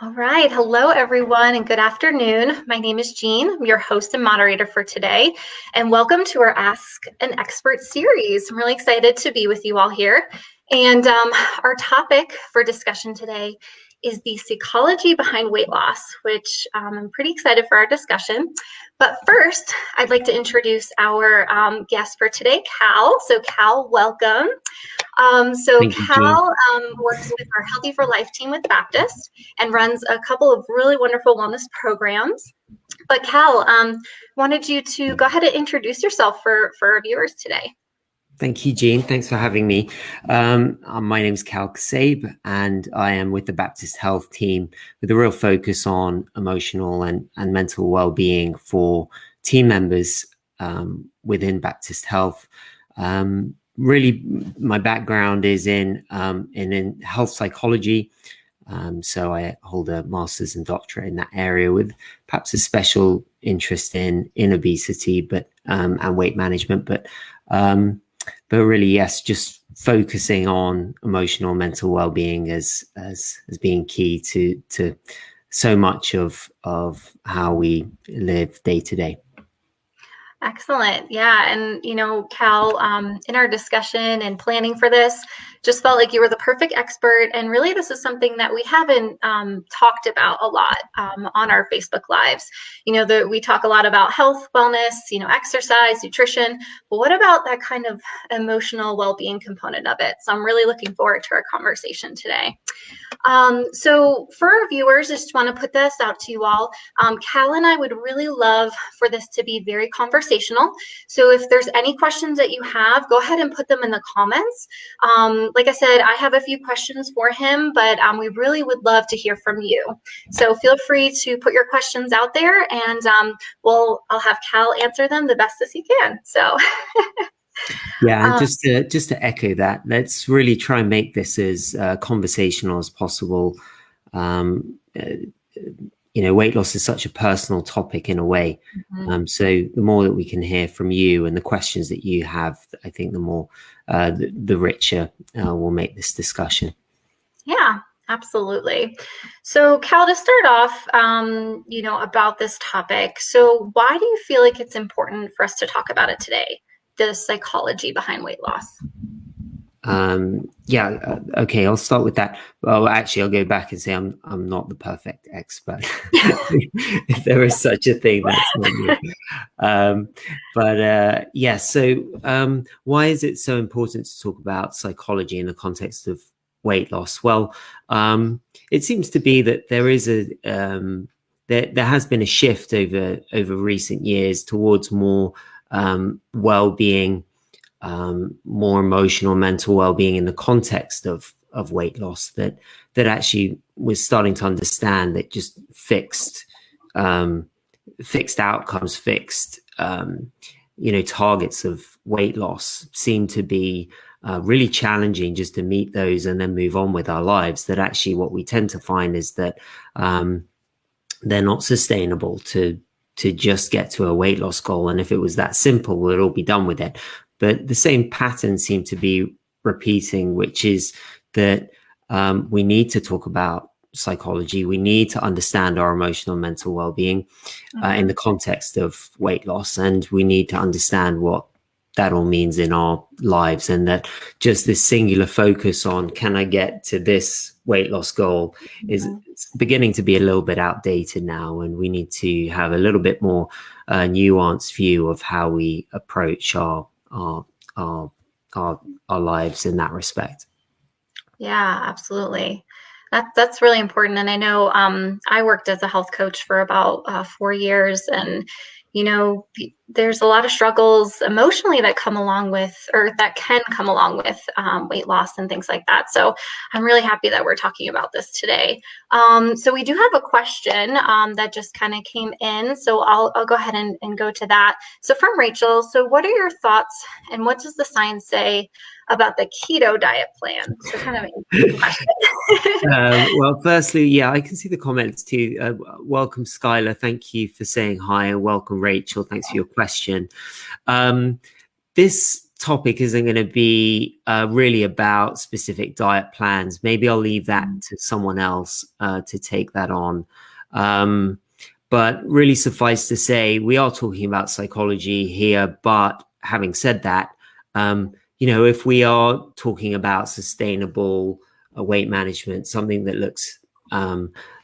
All right. Hello, everyone, and good afternoon. My name is Jean. I'm your host and moderator for today, and welcome to our Ask an Expert series. I'm really excited to be with you all here. And our topic for discussion today is the psychology behind weight loss, which I'm pretty excited for our discussion. But first, I'd like to introduce our guest for today, Kal. So, Kal, welcome. Thank you, Jean. Kal works with our Healthy for Life team with Baptist and runs a couple of really wonderful wellness programs. But Kal, wanted you to go ahead and introduce yourself for our viewers today. Thank you, Jean. Thanks for having me. My name is Kal Kseib, and I am with the Baptist Health team with a real focus on emotional and mental well-being for team members within Baptist Health. Really, my background is in health psychology. So I hold a master's and doctorate in that area with perhaps a special interest in obesity, but and weight management. But really, yes, just focusing on emotional and mental well-being as being key to so much of how we live day to day. Excellent. Yeah. And, Kal, in our discussion and planning for this, just felt like you were the perfect expert. And really, this is something that we haven't talked about a lot on our Facebook Lives. We talk a lot about health, wellness, exercise, nutrition. But what about that kind of emotional well-being component of it? So I'm really looking forward to our conversation today. So for our viewers, I just want to put this out to you all. Kal and I would really love for this to be very conversational. So if there's any questions that you have, go ahead and put them in the comments. Like I said, I have a few questions for him, but we really would love to hear from you. So feel free to put your questions out there, and I'll have Kal answer them the best as he can. So. Yeah, and just to echo that, let's really try and make this as conversational as possible. Weight loss is such a personal topic in a way. Mm-hmm. So the more that we can hear from you and the questions that you have, I think the more, the richer we'll make this discussion. Yeah, absolutely. So, Kal, to start off, about this topic. So, why do you feel like it's important for us to talk about it today? The psychology behind weight loss. Okay, I'll start with that. Well, actually, I'll go back and say I'm not the perfect expert. If there is such a thing, that's not me. So why is it so important to talk about psychology in the context of weight loss? Well, it seems to be that there is there has been a shift over recent years towards more well-being, more emotional, mental well-being in the context of weight loss. That actually was starting to understand that just fixed outcomes, fixed targets of weight loss seem to be really challenging just to meet those and then move on with our lives. That actually what we tend to find is that they're not sustainable to just get to a weight loss goal. And if it was that simple, we'd all be done with it. But the same pattern seemed to be repeating, which is that we need to talk about psychology. We need to understand our emotional and mental well-being in the context of weight loss. And we need to understand what that all means in our lives, and that just this singular focus on can I get to this weight loss goal is beginning to be a little bit outdated now, and we need to have a little bit more nuanced view of how we approach our lives in that respect. Yeah, absolutely. That's really important. And I know I worked as a health coach for about 4 years, and there's a lot of struggles emotionally that come along with, or that can come along with weight loss and things like that. So I'm really happy that we're talking about this today. So we do have a question that just kind of came in. So I'll go ahead and go to that. So from Rachel, so what are your thoughts and what does the science say about the keto diet plan? So kind of an interesting question. Well, firstly, yeah, I can see the comments too. Welcome, Skylar. Thank you for saying hi, and welcome, Rachel. Thanks for your question. This topic isn't going to be really about specific diet plans. Maybe I'll leave that to someone else to take that on. But really, suffice to say, we are talking about psychology here. But having said that, if we are talking about sustainable weight management, something that looks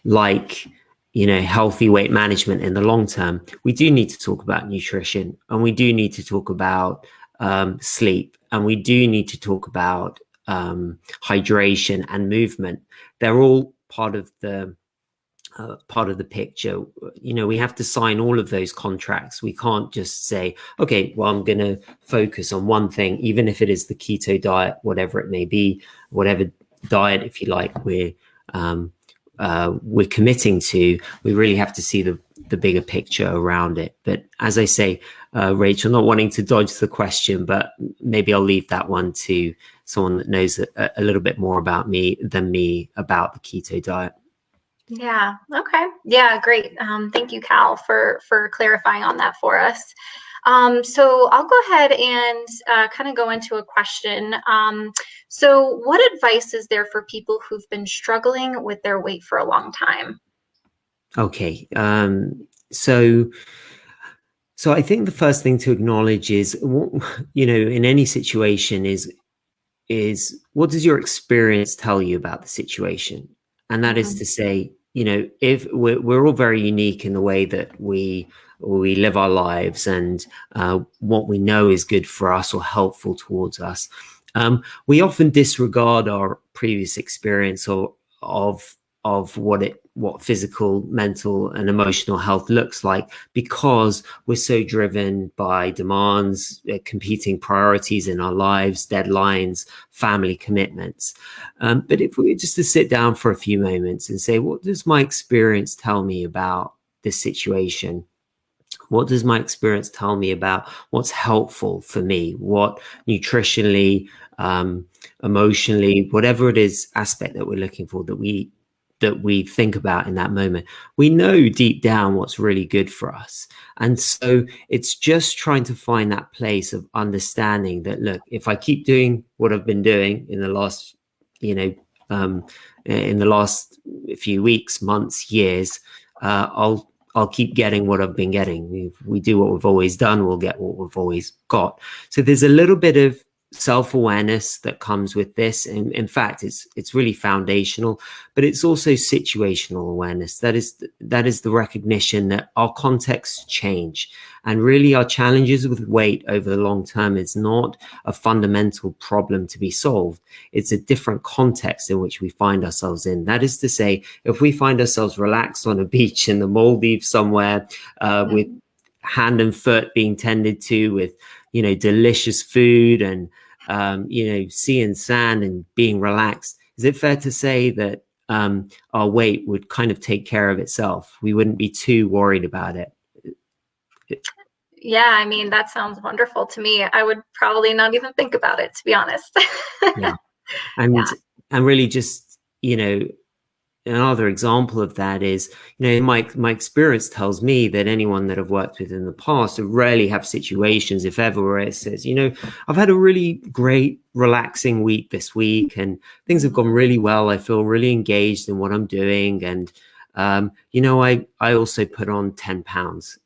like healthy weight management in the long term, we do need to talk about nutrition, and we do need to talk about sleep, and we do need to talk about hydration and movement. They're all part of the picture. We have to sign all of those contracts. We can't just say, okay, well, I'm going to focus on one thing, even if it is the keto diet, whatever it may be, whatever diet, if you like, we're committing to. We really have to see the bigger picture around it. But as I say, Rachel, not wanting to dodge the question, but maybe I'll leave that one to someone that knows a little bit more about me about the keto diet. Yeah. Okay. Yeah. Great. Thank you, Kal, for clarifying on that for us. So I'll go ahead and kind of go into a question. So what advice is there for people who've been struggling with their weight for a long time? Okay. So I think the first thing to acknowledge is, in any situation is what does your experience tell you about the situation? And that is to say, if we're all very unique in the way that we live our lives, and what we know is good for us or helpful towards us. We often disregard our previous experience of what physical, mental, and emotional health looks like, because we're so driven by demands, competing priorities in our lives, deadlines, family commitments. But if we were just to sit down for a few moments and say, what does my experience tell me about this situation? What does my experience tell me about what's helpful for me? What nutritionally, emotionally, whatever it is, aspect that we're looking for, that we think about in that moment, we know deep down what's really good for us. And so it's just trying to find that place of understanding that, look, if I keep doing what I've been doing in the last, few weeks, months, years, I'll keep getting what I've been getting. If we do what we've always done, we'll get what we've always got. So there's a little bit of self-awareness that comes with this. And in fact, it's really foundational, but it's also situational awareness. That is the recognition that our contexts change, and really our challenges with weight over the long term is not a fundamental problem to be solved. It's a different context in which we find ourselves in. That is to say, if we find ourselves relaxed on a beach in the Maldives somewhere, with hand and foot being tended to, with delicious food and sea and sand, and being relaxed, is it fair to say that our weight would kind of take care of itself? We wouldn't be too worried about it. Yeah, I mean, that sounds wonderful to me. I would probably not even think about it, to be honest. Yeah. And really just, another example of that is, my experience tells me that anyone that I've worked with in the past rarely have situations, if ever, where it says, I've had a really great, relaxing week this week, and things have gone really well. I feel really engaged in what I'm doing. And, I also put on 10 pounds.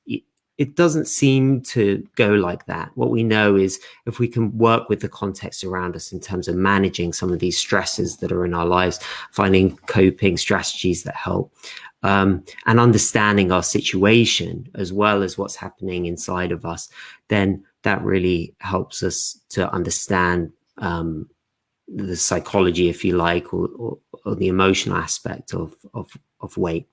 It doesn't seem to go like that. What we know is, if we can work with the context around us in terms of managing some of these stresses that are in our lives, finding coping strategies that help, and understanding our situation as well as what's happening inside of us, then that really helps us to understand the psychology, if you like, or the emotional aspect of weight.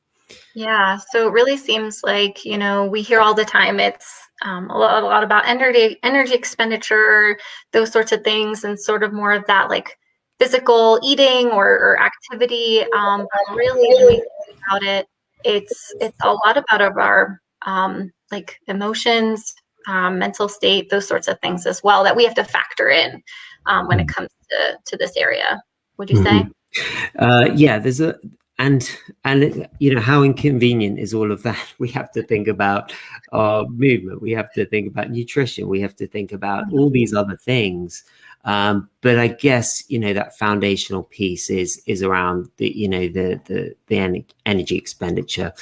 Yeah, so it really seems like, we hear all the time, it's a lot about energy expenditure, those sorts of things, and sort of more of that like physical eating or activity. But really, when we think about it, it's a lot about our like emotions, mental state, those sorts of things as well, that we have to factor in when it comes to this area. Would you say? Yeah, and you know, how inconvenient is all of that? We have to think about our movement, we have to think about nutrition, we have to think about all these other things. But I guess, you know, that foundational piece is around the, you know, the energy expenditure,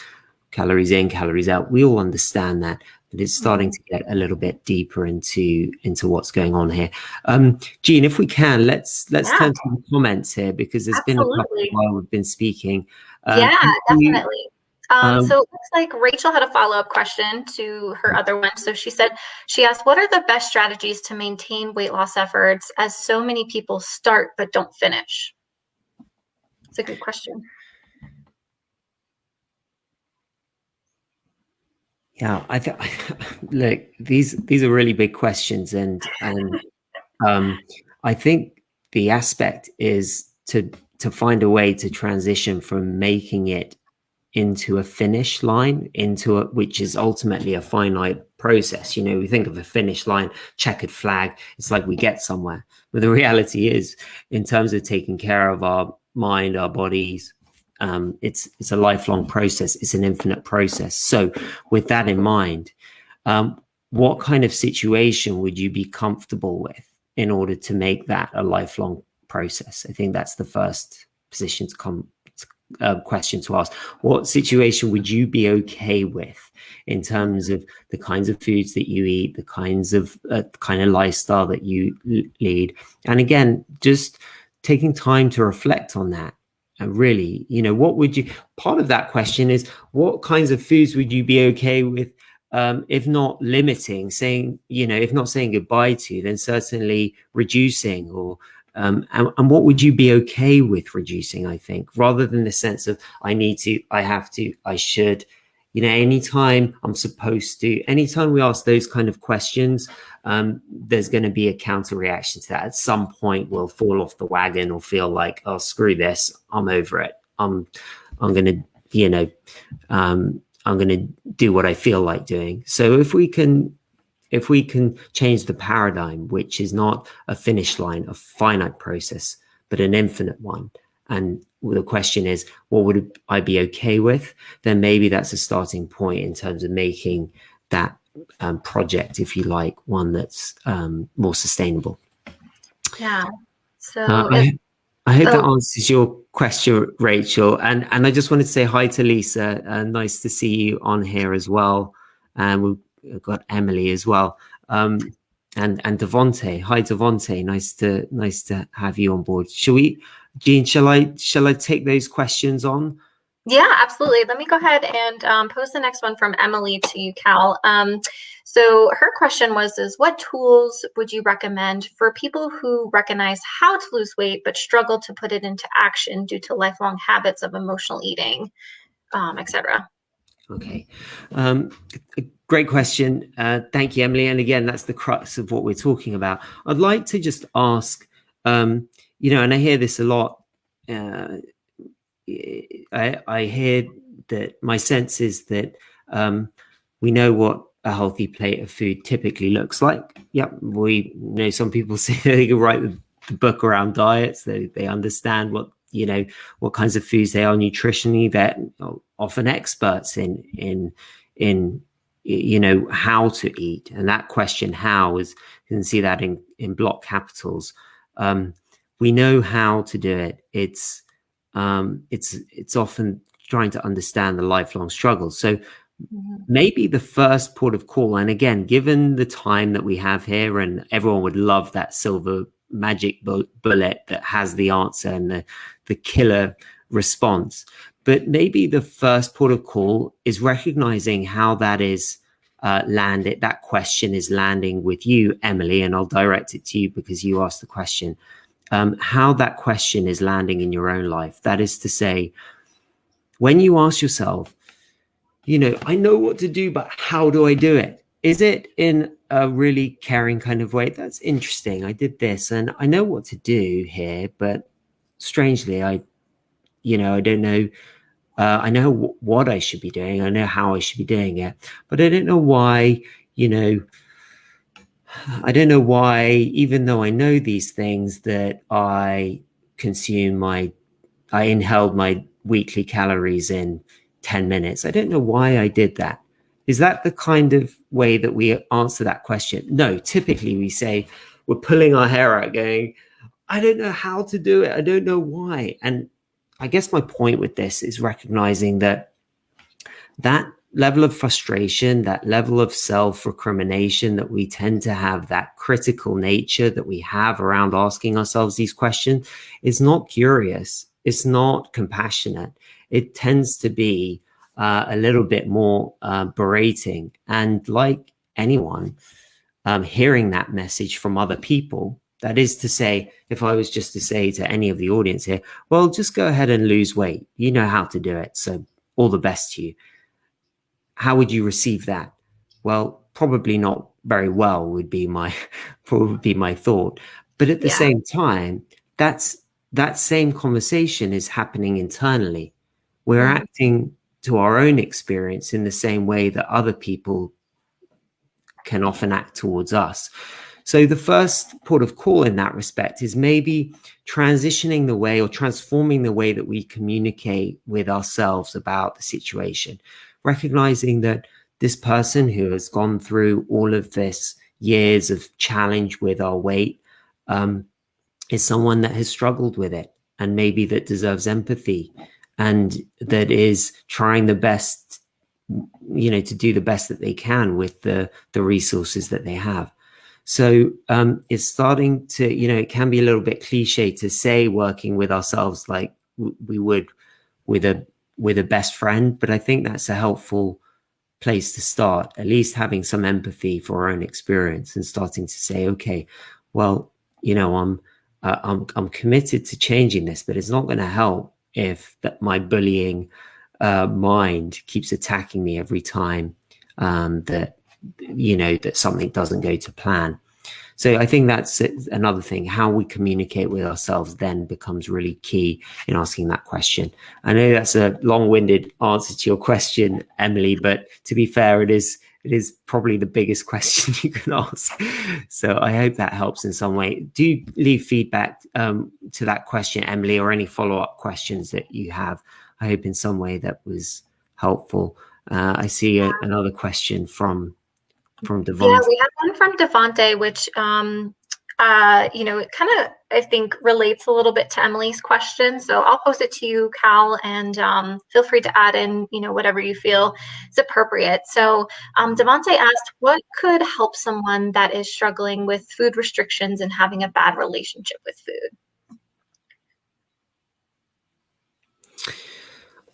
calories in, calories out. We all understand that, but it's starting to get a little bit deeper into what's going on here. Jean, if we can, let's Yeah, turn to the comments here, because there's been a couple absolutely. while we've been speaking. Yeah, Can you, definitely. um, So it looks like Rachel had a follow-up question to her other one. So she said, she asked, what are the best strategies to maintain weight loss efforts as so many people start but don't finish? It's a good question. yeah, look, these are really big questions, and I think the aspect is to find a way to transition from making it into a finish line, into a, which is ultimately a finite process. You know, we think of a finish line, checkered flag, it's like we get somewhere. But the reality is, in terms of taking care of our mind, our bodies, it's a lifelong process. It's an infinite process. So with that in mind, what kind of situation would you be comfortable with in order to make that a lifelong process? I think that's the first position to come question to ask. What situation would you be okay with in terms of the kinds of foods that you eat, the kind of lifestyle that you lead? And again, just taking time to reflect on that. And really, you know, what would you, part of that question is, what kinds of foods would you be okay with, if not limiting, saying, you know, if not saying goodbye to, then certainly reducing, or and what would you be okay with reducing? I think, rather than the sense of I need to, I have to, I should, you know, anytime I'm supposed to, anytime we ask those kind of questions, there's going to be a counter reaction to that. At some point, we'll fall off the wagon or feel like, oh, screw this, I'm over it. I'm going to, you know, I'm going to do what I feel like doing. So if we can change the paradigm, which is not a finish line, a finite process, but an infinite one, and the question is, what would I be okay with? Then maybe that's a starting point in terms of making that project, if you like, one that's more sustainable. Yeah. Uh, So if, I, I hope that oh, answers your question, Rachel. And I just wanted to say hi to Lisa. Nice to see you on here as well. And we've got Emily as well. And Devonte. Hi, Devonte. Nice to have you on board. Jean? Shall I take those questions on? yeah, absolutely. Let me go ahead and post the next one from Emily to you, Cal. So her question was, is what tools would you recommend for people who recognize how to lose weight but struggle to put it into action due to lifelong habits of emotional eating, etc.? Okay. Um, Great question. Thank you, Emily. And again, that's the crux of what we're talking about. I'd like to just ask, you know, and I hear this a lot. Uh, I hear that my sense is that we know what a healthy plate of food typically looks like. Yep, we know some people say they can write the book around diets. They understand what, you know, what kinds of foods they are nutritionally. They're often experts in you know, how to eat. And that question, how, is, you can see that in block capitals. We know how to do it. It's often trying to understand the lifelong struggles. So maybe the first port of call, and again, given the time that we have here, and everyone would love that silver magic bullet that has the answer and the killer response, but maybe the first port of call is recognizing how that is landed. That question is landing with you, Emily, and I'll direct it to you because you asked the question. How that question is landing in your own life. That is to say, when you ask yourself, you know, I know what to do, but how do I do it? Is it in a really caring kind of way? That's interesting. I did this and I know what to do here, but strangely, I don't know. I know what I should be doing. I know how I should be doing it, but I don't know why, you know, I don't know why, even though I know these things, that I consume my I inhaled my weekly calories in 10 minutes. I don't know why I did that. Is that the kind of way that we answer that question? No, typically we say we're pulling our hair out going, I don't know how to do it. I don't know why. And I guess my point with this is recognizing that that level of frustration, that level of self-recrimination that we tend to have, that critical nature that we have around asking ourselves these questions is not curious. It's not compassionate. It tends to be a little bit more berating. And like anyone, hearing that message from other people, that is to say, if I was just to say to any of the audience here, well, just go ahead and lose weight. You know how to do it. So all the best to you. How would you receive that? Well, probably not very well would be my probably my thought. But at the Yeah. same time, that same conversation is happening internally. We're Mm. acting to our own experience in the same way that other people can often act towards us. So the first port of call in that respect is maybe transitioning the way or transforming the way that we communicate with ourselves about the situation, recognizing that this person who has gone through all of this years of challenge with our weight is someone that has struggled with it and maybe that deserves empathy and that is trying the best, to do the best that they can with the resources that they have. So it's starting to, it can be a little bit cliche to say working with ourselves like we would with a best friend, but I think that's a helpful place to start, at least having some empathy for our own experience and starting to say, okay, well, I'm committed to changing this, but it's not going to help if my bullying mind keeps attacking me every time that something doesn't go to plan. So I think that's another thing. How we communicate with ourselves then becomes really key in asking that question. I know that's a long-winded answer to your question, Emily, but to be fair, it is probably the biggest question you can ask. So I hope that helps in some way. Do leave feedback to that question, Emily, or any follow-up questions that you have. I hope in some way that was helpful. I see another question from Yeah, Devon. we have one from Devante, which it kind of I think relates a little bit to Emily's question. So I'll pose it to you, Cal, and feel free to add in, whatever you feel is appropriate. So Devante asked, what could help someone that is struggling with food restrictions and having a bad relationship with food?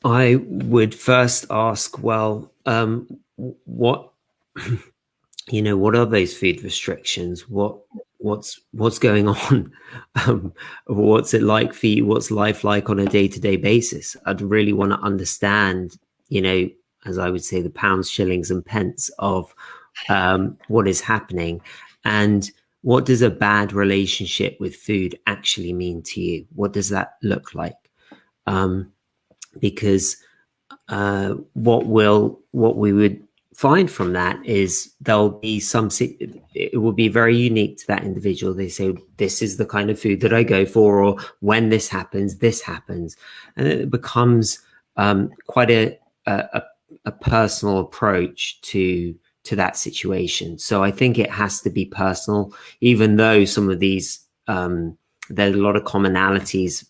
I would first ask, well, what what are those food restrictions? What's going on? What's it like for you? What's life like on a day-to-day basis? I'd really want to understand, as I would say, the pounds, shillings, and pence of what is happening, and what does a bad relationship with food actually mean to you? What does that look like? Because what we would find from that is there'll be it will be very unique to that individual. They say, this is the kind of food that I go for, or when this happens, and it becomes quite a personal approach to that situation. So I think it has to be personal, even though some of these there's a lot of commonalities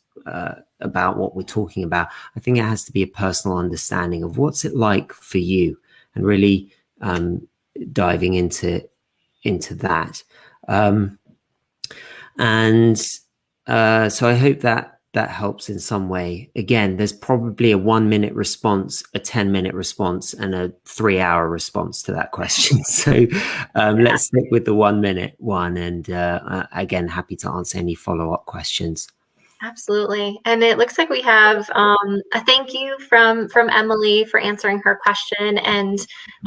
about what we're talking about. I think it has to be a personal understanding of what's it like for you, and really diving into that. So I hope that helps in some way. Again, there's probably a 1-minute response, a 10-minute response, and a 3-hour response to that question. So let's stick with the 1-minute one. And again, happy to answer any follow-up questions. Absolutely. And it looks like we have a thank you from Emily for answering her question, and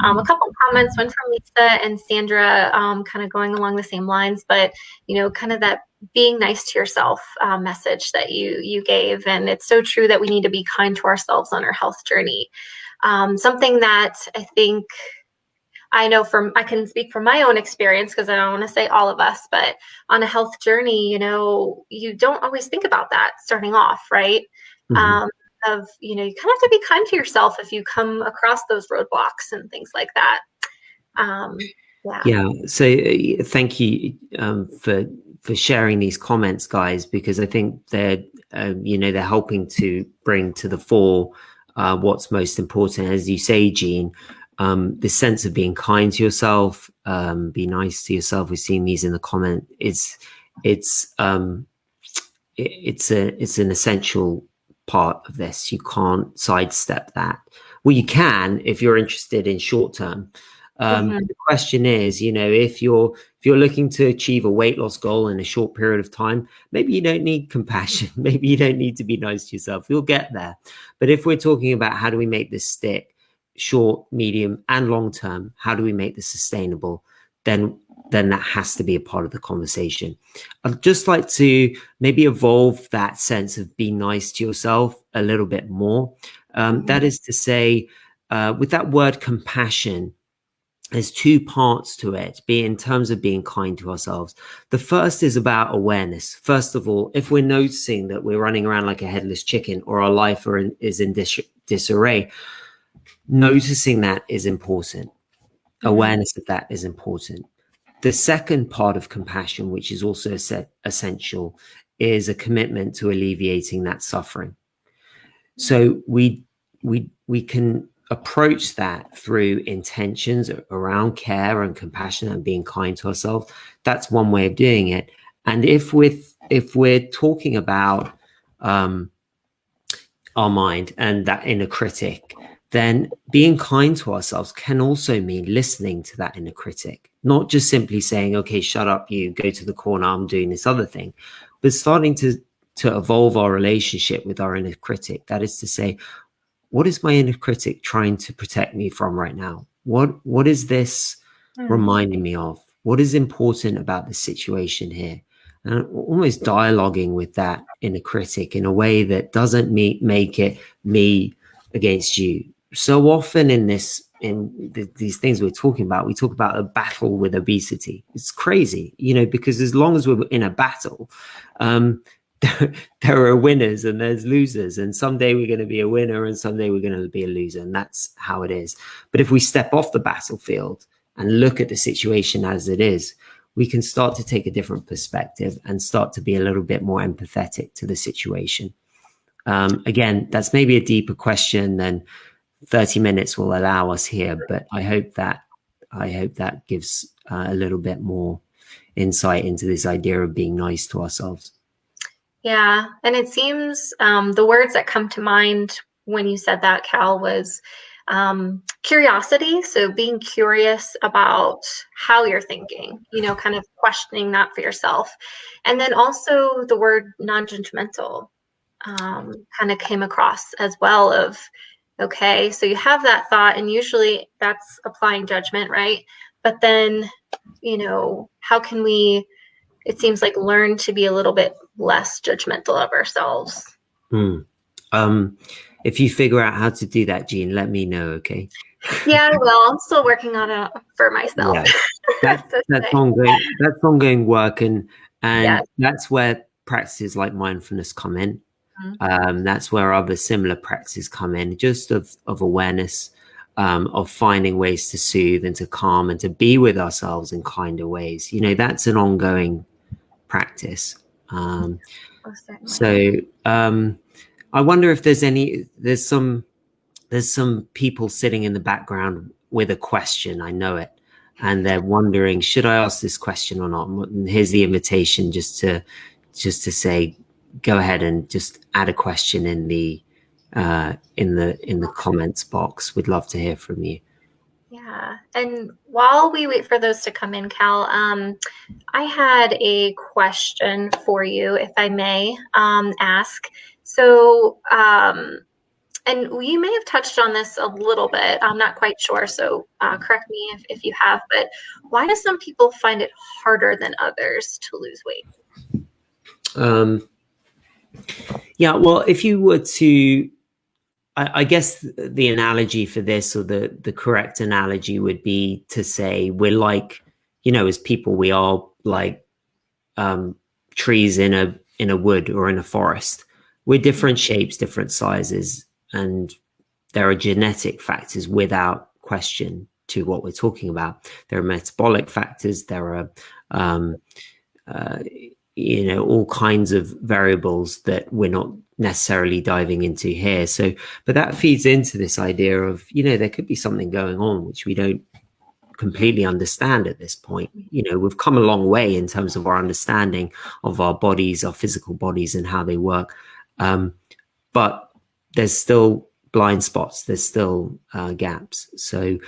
a couple of comments, one from Lisa and Sandra, kind of going along the same lines, but kind of that being nice to yourself message that you gave. And it's so true that we need to be kind to ourselves on our health journey. Something that I think I know I can speak from my own experience, because I don't want to say all of us, but on a health journey, you don't always think about that starting off, right? Mm-hmm. of, you kind of have to be kind to yourself if you come across those roadblocks and things like that. Yeah. Yeah. So thank you for sharing these comments, guys, because I think they're helping to bring to the fore what's most important, as you say, Jean. The sense of being kind to yourself, be nice to yourself. We've seen these in the comment. It's it's an essential part of this. You can't sidestep that. Well, you can if you're interested in short term. The question is, if you're looking to achieve a weight loss goal in a short period of time, maybe you don't need compassion. Maybe you don't need to be nice to yourself. You'll get there. But if we're talking about how do we make this stick, short, medium, and long term, how do we make this sustainable? Then that has to be a part of the conversation. I'd just like to maybe evolve that sense of be nice to yourself a little bit more. That is to say, with that word compassion, there's two parts to it, be in terms of being kind to ourselves. The first is about awareness. First of all, if we're noticing that we're running around like a headless chicken or our life is in disarray, noticing that is important. Awareness of that is important. The second part of compassion, which is also essential, is a commitment to alleviating that suffering. So we can approach that through intentions around care and compassion and being kind to ourselves. That's one way of doing it. And if we're talking about our mind and that inner critic, then being kind to ourselves can also mean listening to that inner critic, not just simply saying, okay, shut up, you go to the corner, I'm doing this other thing, but starting to evolve our relationship with our inner critic. That is to say, what is my inner critic trying to protect me from right now? What is this reminding me of? What is important about the situation here? And almost dialoguing with that inner critic in a way that doesn't make it me against you. So often in these things we're talking about, we talk about a battle with obesity. It's crazy, because as long as we're in a battle, there are winners and there's losers, and someday we're going to be a winner and someday we're going to be a loser, and that's how it is. But if we step off the battlefield and look at the situation as it is, we can start to take a different perspective and start to be a little bit more empathetic to the situation. Again, that's maybe a deeper question than 30 minutes will allow us here, but I hope that gives a little bit more insight into this idea of being nice to ourselves. Yeah, and it seems the words that come to mind when you said that, Cal, was curiosity. So being curious about how you're thinking, kind of questioning that for yourself. And then also the word non-judgmental kind of came across as well of, okay, so you have that thought, and usually that's applying judgment, right? But then, how can we, it seems like, learn to be a little bit less judgmental of ourselves? If you figure out how to do that, Jean, let me know, okay? Yeah, well, I'm still working on it for myself. Yeah. That's ongoing work, and yes. That's where practices like mindfulness come in. That's where other similar practices come in, just of awareness, of finding ways to soothe and to calm and to be with ourselves in kinder ways. That's an ongoing practice. So I wonder if there's some people sitting in the background with a question. I know it, and they're wondering, should I ask this question or not? And here's the invitation, just to say, go ahead and just add a question in the comments box. We'd love to hear from you. Yeah, and while we wait for those to come in, Cal, I had a question for you, if I may ask. So, and you may have touched on this a little bit. I'm not quite sure, so correct me if you have. But why do some people find it harder than others to lose weight? Yeah, well, if you were to, I guess the analogy for this, or the correct analogy, would be to say we're like, as people, we are like trees in a wood or in a forest. we're different shapes, different sizes, and there are genetic factors without question to what we're talking about. There are metabolic factors. There are, uh, all kinds of variables that we're not necessarily diving into here. So, but that feeds into this idea of, there could be something going on which we don't completely understand at this point. We've come a long way in terms of our understanding of our bodies, our physical bodies, and how they work. But there's still blind spots. There's still gaps. So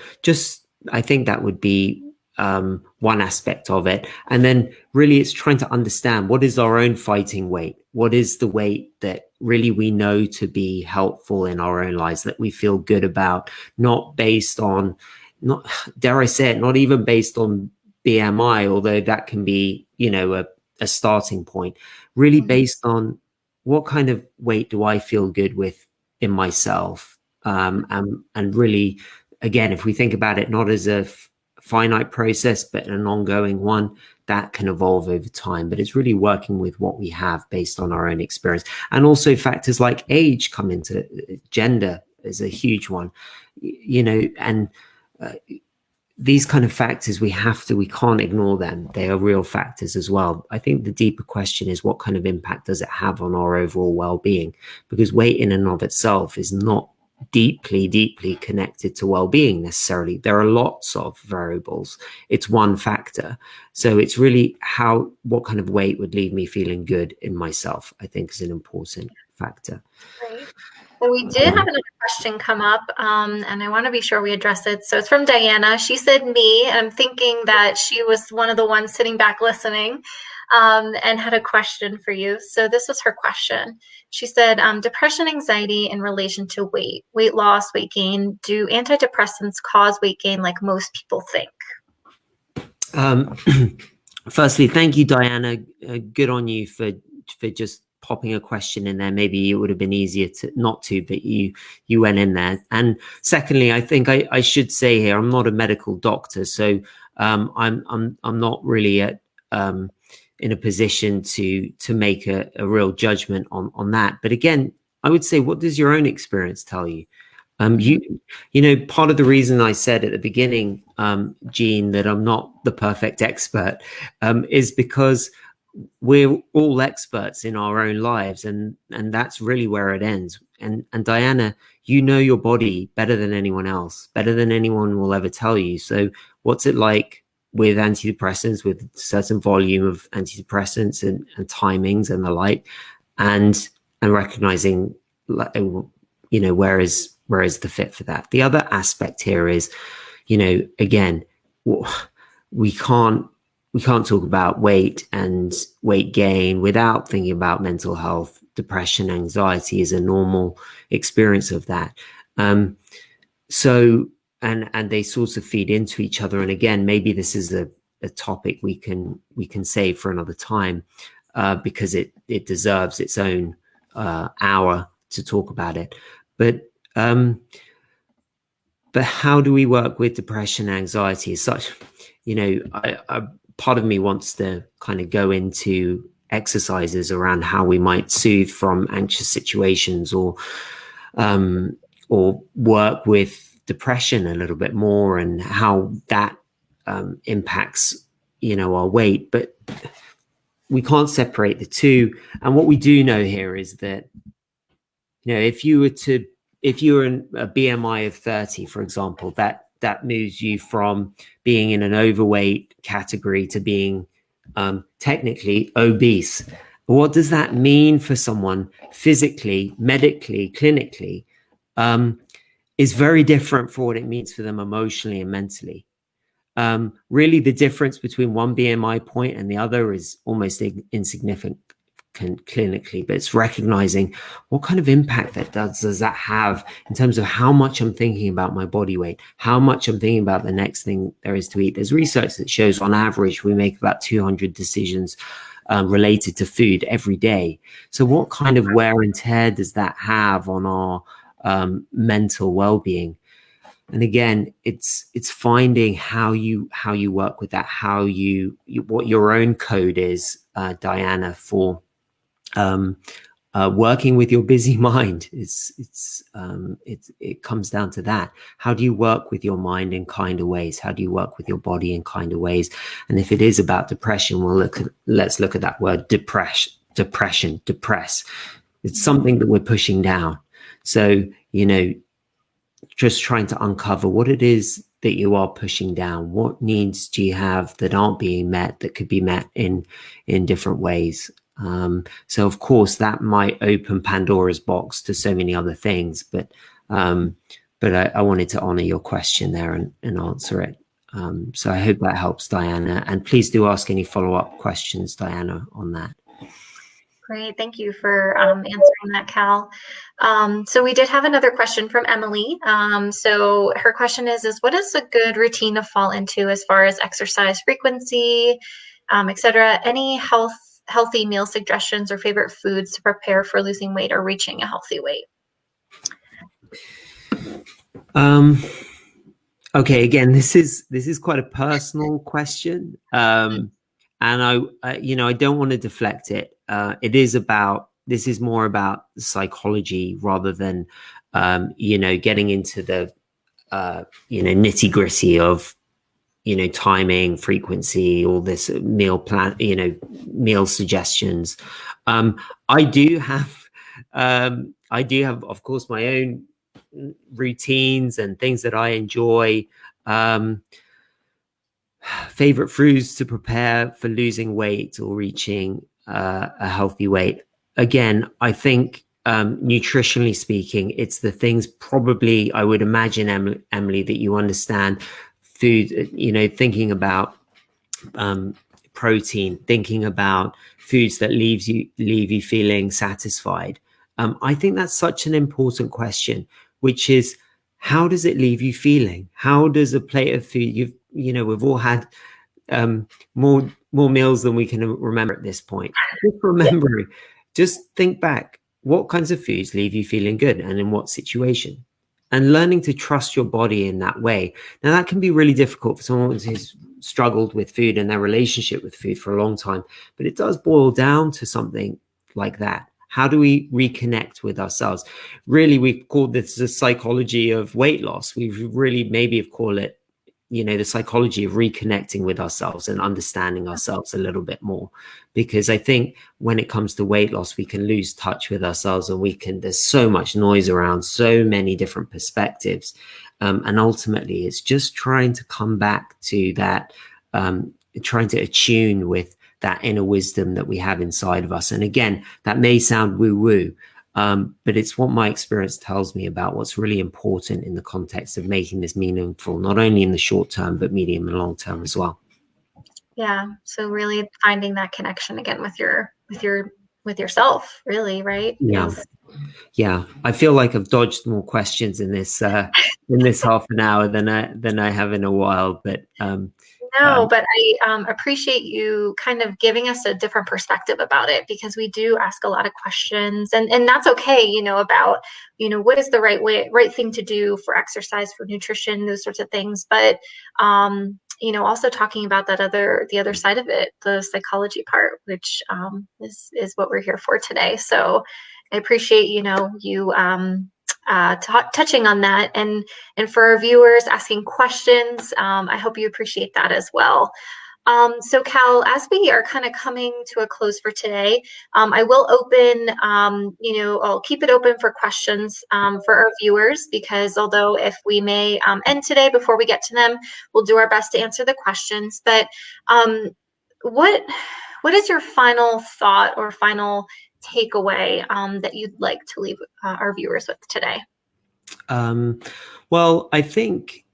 I think that would be one aspect of it. And then really it's trying to understand what is our own fighting weight? What is the weight that really we know to be helpful in our own lives, that we feel good about, not based on, not, dare I say it, not even based on BMI, although that can be, a starting point, really based on what kind of weight do I feel good with in myself? And really, again, if we think about it, not as a finite process, but an ongoing one, that can evolve over time. But it's really working with what we have based on our own experience. And also factors like age come into, gender is a huge one, and these kind of factors, we can't ignore them. They are real factors as well. I think the deeper question is, what kind of impact does it have on our overall well-being? Because weight in and of itself is not deeply connected to well-being necessarily. There are lots of variables. It's one factor. So it's really what kind of weight would leave me feeling good in myself, I think, is an important factor. Great. Well, we did have another question come up, and I want to be sure we address it. So it's from Diana. She said me, and I'm thinking that she was one of the ones sitting back listening, and had a question for you. So this was her question. She said, depression, anxiety in relation to weight loss, weight gain. Do antidepressants cause weight gain like most people think? Firstly, thank you, Diana. Good on you for just popping a question in there. Maybe it would have been easier to not to, but you went in there. And secondly, I think I should say here, I'm not a medical doctor, so I'm not really in a position to make a real judgment on that. But again, I would say, what does your own experience tell you? Part of the reason I said at the beginning, Jean, that I'm not the perfect expert, is because we're all experts in our own lives, and that's really where it ends. And Diana, you know your body better than anyone else, better than anyone will ever tell you. So what's it like with antidepressants, with certain volume of antidepressants and timings and the like, and recognizing, where is the fit for that? The other aspect here is, again, we can't talk about weight and weight gain without thinking about mental health. Depression, anxiety is a normal experience of that. So, and they sort of feed into each other. And again, maybe this is a topic we can save for another time, because it deserves its own hour to talk about it. But how do we work with depression and anxiety as such? Part of me wants to kind of go into exercises around how we might soothe from anxious situations, or work with depression a little bit more, and how that impacts, our weight. But we can't separate the two. And what we do know here is that, if you were in a BMI of 30, for example, that moves you from being in an overweight category to being technically obese. What does that mean for someone physically, medically, clinically, is very different for what it means for them emotionally and mentally. Really, the difference between one BMI point and the other is almost insignificant clinically, but it's recognizing what kind of impact does that have in terms of how much I'm thinking about my body weight, how much I'm thinking about the next thing there is to eat. There's research that shows on average we make about 200 decisions related to food every day. So what kind of wear and tear does that have on our mental well-being? And again, it's finding how you work with that, what your own code is, Diana, for working with your busy mind. It comes down to that. How do you work with your mind in kinder ways? How do you work with your body in kinder ways? And if it is about depression, let's look at that word, depress. It's something that we're pushing down. So, just trying to uncover what it is that you are pushing down. What needs do you have that aren't being met, that could be met in different ways? So of course that might open Pandora's box to so many other things, but I wanted to honor your question there and answer it. So I hope that helps, Diana, and please do ask any follow-up questions, Diana, on that. Great, thank you for answering that, Cal. So we did have another question from Emily. So her question is what is a good routine to fall into as far as exercise frequency, etc.? Any healthy meal suggestions or favorite foods to prepare for losing weight or reaching a healthy weight? Okay, again, this is quite a personal question, and I don't want to deflect it. This is more about psychology rather than getting into the nitty gritty of timing, frequency, all this meal plan, meal suggestions. I do have, of course, my own routines and things that I enjoy. Favorite foods to prepare for losing weight or reaching a healthy weight. Again, I think nutritionally speaking, it's the things probably I would imagine, Emily, that you understand. Food, thinking about protein, thinking about foods that leave you feeling satisfied. I think that's such an important question, which is, how does it leave you feeling? How does a plate of food, we've all had more meals than we can remember at this point. Just remembering, just think back, what kinds of foods leave you feeling good and in what situation? And learning to trust your body in that way. Now, that can be really difficult for someone who's struggled with food and their relationship with food for a long time, but it does boil down to something like that. How do we reconnect with ourselves? Really, we've called this the psychology of weight loss. We've really maybe have called it, the psychology of reconnecting with ourselves and understanding ourselves a little bit more. Because I think when it comes to weight loss, we can lose touch with ourselves, and there's so much noise around, so many different perspectives. And ultimately, it's just trying to come back to that, trying to attune with that inner wisdom that we have inside of us. And again, that may sound woo-woo, but it's what my experience tells me about what's really important in the context of making this meaningful, not only in the short term, but medium and long term as well. Yeah. So really finding that connection again with yourself, really, right? Yeah. Yeah. I feel like I've dodged more questions in this half an hour than I have in a while, but no, but I appreciate you kind of giving us a different perspective about it, because we do ask a lot of questions, and that's okay, about, what is the right thing to do for exercise, for nutrition, those sorts of things. But, also talking about the other side of it, the psychology part, which is what we're here for today. So I appreciate, you touching on that, and for our viewers asking questions. I hope you appreciate that as well. So Cal, as we are kind of coming to a close for today, I will open, I'll keep it open for questions for our viewers, because although if we may end today before we get to them, we'll do our best to answer the questions. But what is your final thought or final takeaway that you'd like to leave our viewers with today? Well, I think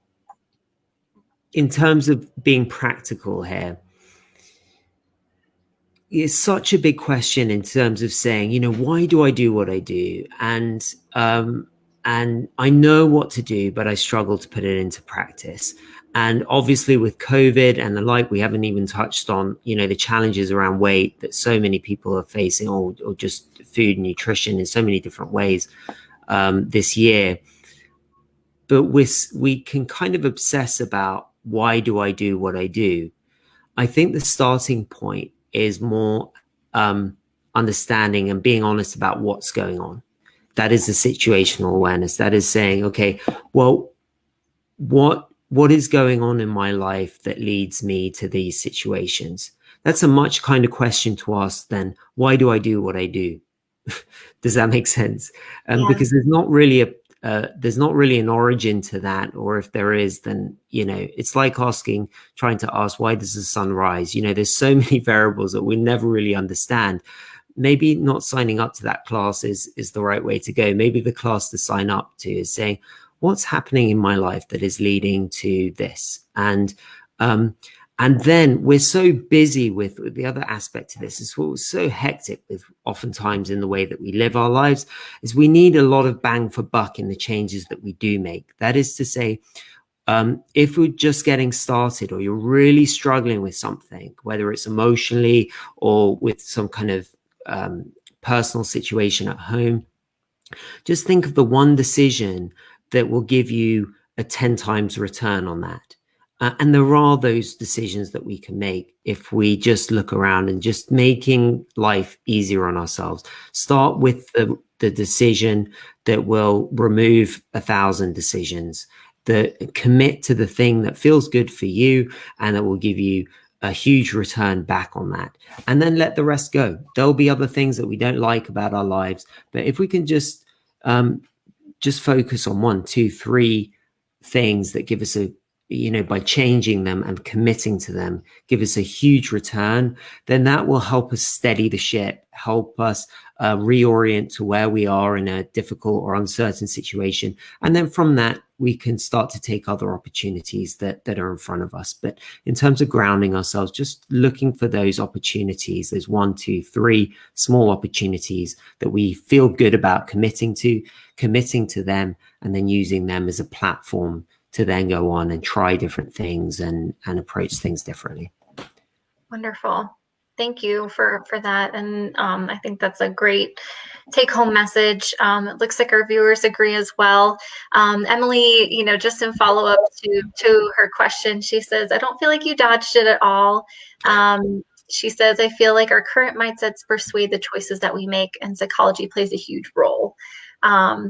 in terms of being practical here, it's such a big question in terms of saying, why do I do what I do? And I know what to do, but I struggle to put it into practice. And obviously with COVID and the like, we haven't even touched on, the challenges around weight that so many people are facing, or just food and nutrition in so many different ways this year. But we can kind of obsess about, why do I do what I do? I think the starting point is more understanding and being honest about what's going on. That is the situational awareness. That is saying, okay, well, what is going on in my life that leads me to these situations? That's a much kinder question to ask than why do I do what I do? Does that make sense? Yeah. Because there's not really an origin to that, or if there is, then it's like trying to ask why does the sun rise? There's so many variables that we never really understand. Maybe not signing up to that class is the right way to go. Maybe the class to sign up to is saying, what's happening in my life that is leading to this? And then we're so busy with the other aspect of this is what was so hectic with oftentimes in the way that we live our lives is we need a lot of bang for buck in the changes that we do make. That is to say, if we're just getting started or you're really struggling with something, whether it's emotionally or with some kind of personal situation at home, just think of the one decision that will give you a 10 times return on that. And there are those decisions that we can make if we just look around and just making life easier on ourselves. Start with the decision that will remove 1,000 decisions, that commit to the thing that feels good for you and that will give you a huge return back on that. And then let the rest go. There'll be other things that we don't like about our lives. But if we can just focus on 1, 2, 3 things that give us by changing them and committing to them, give us a huge return, then that will help us steady the ship, help us reorient to where we are in a difficult or uncertain situation. And then from that, we can start to take other opportunities that are in front of us. But in terms of grounding ourselves, just looking for those opportunities, there's 1, 2, 3 small opportunities that we feel good about committing to them, and then using them as a platform to then go on and try different things and approach things differently. Wonderful. Thank you for that. And I think that's a great take-home message. It looks like our viewers agree as well. Emily, just in follow-up to her question, she says, I don't feel like you dodged it at all. She says, I feel like our current mindsets persuade the choices that we make, and psychology plays a huge role.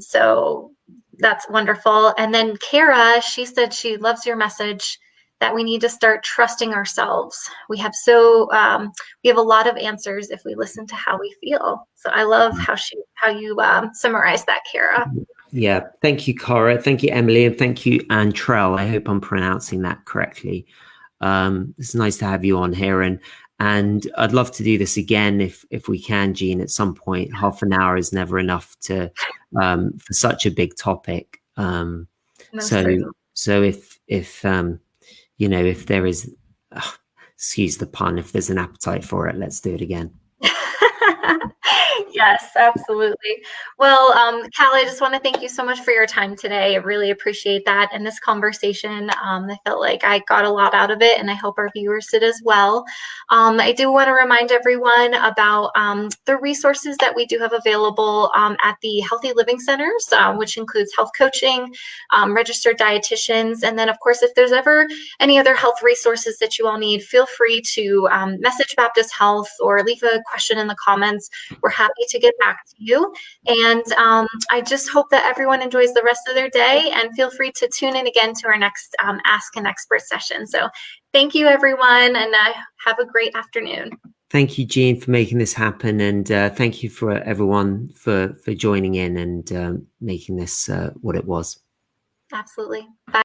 So that's wonderful. And then Kara, she said she loves your message that we need to start trusting ourselves. We have a lot of answers if we listen to how we feel. So I love how you summarized that, Kara. Yeah, thank you, Cara. Thank you, Emily, and thank you, Antrell. I hope I'm pronouncing that correctly. It's nice to have you on here, and I'd love to do this again if we can, Jean, at some point. Half an hour is never enough for such a big topic. So if there is, excuse the pun, if there's an appetite for it, let's do it again. Yes, absolutely. Well, Kal, I just want to thank you so much for your time today. I really appreciate that. And this conversation, I felt like I got a lot out of it, and I hope our viewers did as well. I do want to remind everyone about the resources that we do have available at the Healthy Living Centers, which includes health coaching, registered dietitians, and then, of course, if there's ever any other health resources that you all need, feel free to message Baptist Health or leave a question in the comments. We're happy to get back to you. And I just hope that everyone enjoys the rest of their day, and feel free to tune in again to our next Ask an Expert session. So thank you, everyone, and have a great afternoon. Thank you, Jean, for making this happen. And thank you for everyone for joining in and making this what it was. Absolutely. Bye.